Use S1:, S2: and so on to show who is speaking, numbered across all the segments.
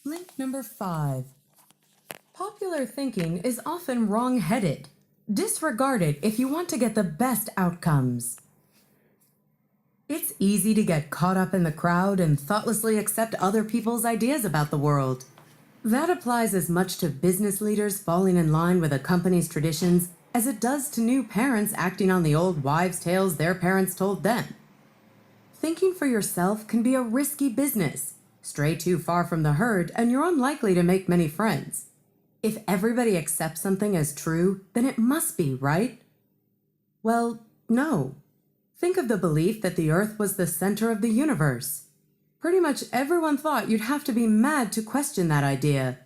S1: Link number 5. Popular thinking is often wrong-headed. Disregard it if you want to get the best outcomes. It's easy to get caught up in the crowd and thoughtlessly accept other people's ideas about the world. That applies as much to business leaders falling in line with a company's traditions as it does to new parents acting on the old wives' tales their parents told them. Thinking for yourself can be a risky business. Stray too far from the herd and you're unlikely to make many friends. If everybody accepts something as true, then it must be, right? Well, no. Think of the belief that the Earth was the center of the universe. Pretty much everyone thought you'd have to be mad to question that idea.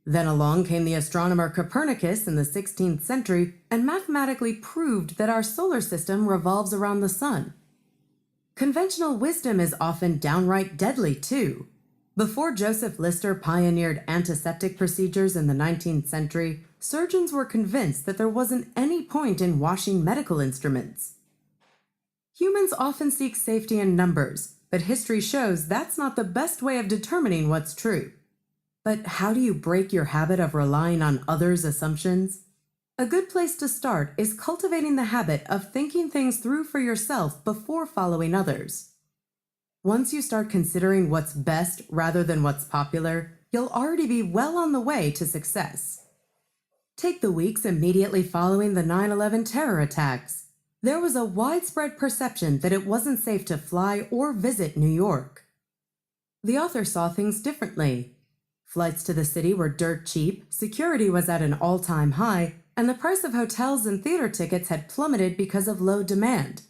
S1: Then along came the astronomer Copernicus in the 16th century and mathematically proved that our solar system revolves around the sun. Conventional wisdom is often downright deadly, too. Before Joseph Lister pioneered antiseptic procedures in the 19th century, surgeons were convinced that there wasn't any point in washing medical instruments. Humans often seek safety in numbers, but history shows that's not the best way of determining what's true. But how do you break your habit of relying on others' assumptions? A good place to start is cultivating the habit of thinking things through for yourself before following others. Once you start considering what's best rather than what's popular, you'll already be well on the way to success. Take the weeks immediately following the 9/11 terror attacks. There was a widespread perception that it wasn't safe to fly or visit New York. The author saw things differently. Flights to the city were dirt cheap, security was at an all-time high, and the price of hotels and theater tickets had plummeted because of low demand.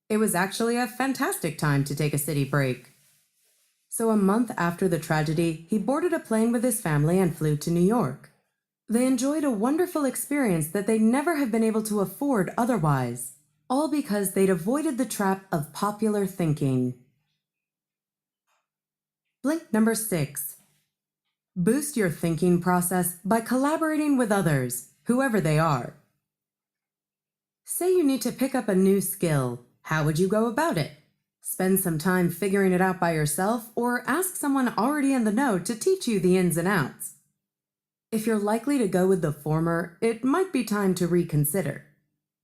S1: It was actually a fantastic time to take a city break. So a month after the tragedy, he boarded a plane with his family and flew to New York. They enjoyed a wonderful experience that they'd never have been able to afford otherwise, all because they'd avoided the trap of popular thinking. Blink number 6. Boost your thinking process by collaborating with others, whoever they are. Say you need to pick up a new skill. How would you go about it? Spend some time figuring it out by yourself or ask someone already in the know to teach you the ins and outs. If you're likely to go with the former, it might be time to reconsider.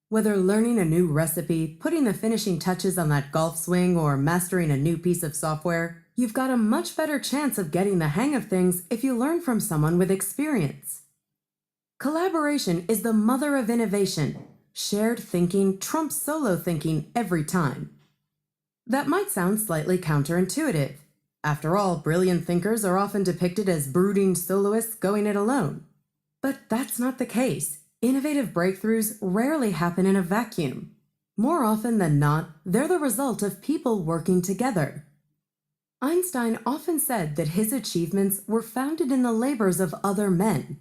S1: Whether learning a new recipe, putting the finishing touches on that golf swing, or mastering a new piece of software, you've got a much better chance of getting the hang of things if you learn from someone with experience. Collaboration is the mother of innovation. Shared thinking trumps solo thinking every time. That might sound slightly counterintuitive. After all, brilliant thinkers are often depicted as brooding soloists going it alone. But that's not the case. Innovative breakthroughs rarely happen in a vacuum. More often than not, they're the result of people working together. Einstein often said that his achievements were founded in the labors of other men.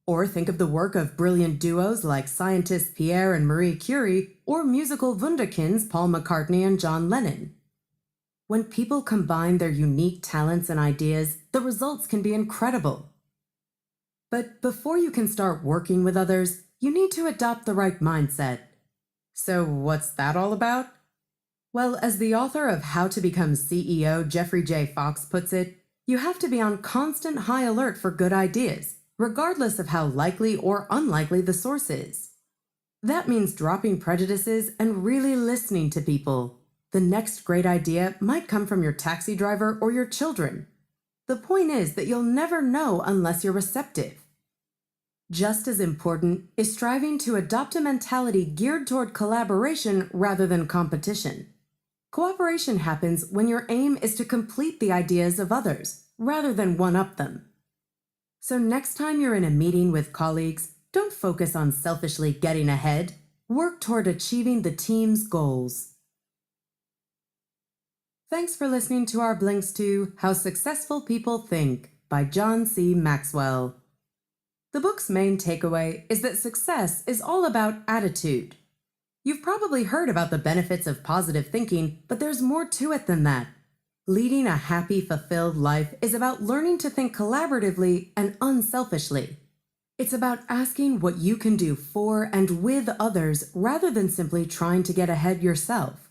S1: Or think of the work of brilliant duos like scientists Pierre and Marie Curie, or musical wunderkinds Paul McCartney and John Lennon. When people combine their unique talents and ideas, the results can be incredible. But before you can start working with others, you need to adopt the right mindset. So what's that all about? Well, as the author of How to Become CEO, Jeffrey J. Fox, puts it, you have to be on constant high alert for good ideas, regardless of how likely or unlikely the source is. That means dropping prejudices and really listening to people. The next great idea might come from your taxi driver or your children. The point is that you'll never know unless you're receptive. Just as important is striving to adopt a mentality geared toward collaboration rather than competition. Cooperation happens when your aim is to complete the ideas of others, rather than one-up them. So next time you're in a meeting with colleagues, don't focus on selfishly getting ahead. Work toward achieving the team's goals. Thanks for listening to our blinks to How Successful People Think by John C. Maxwell. The book's main takeaway is that success is all about attitude. You've probably heard about the benefits of positive thinking, but there's more to it than that. Leading a happy, fulfilled life is about learning to think collaboratively and unselfishly. It's about asking what you can do for and with others rather than simply trying to get ahead yourself.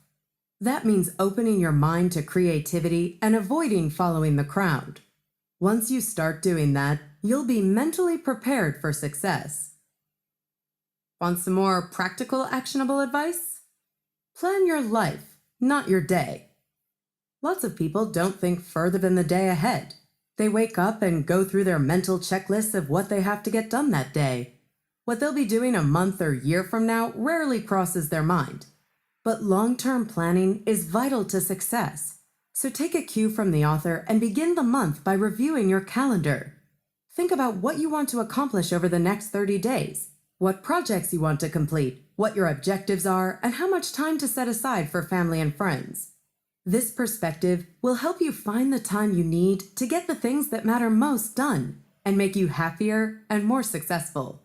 S1: That means opening your mind to creativity and avoiding following the crowd. Once you start doing that, you'll be mentally prepared for success. Want some more practical, actionable advice? Plan your life, not your day. Lots of people don't think further than the day ahead. They wake up and go through their mental checklists of what they have to get done that day. What they'll be doing a month or year from now rarely crosses their mind. But long-term planning is vital to success. So take a cue from the author and begin the month by reviewing your calendar. Think about what you want to accomplish over the next 30 days, what projects you want to complete, what your objectives are, and how much time to set aside for family and friends. This perspective will help you find the time you need to get the things that matter most done and make you happier and more successful.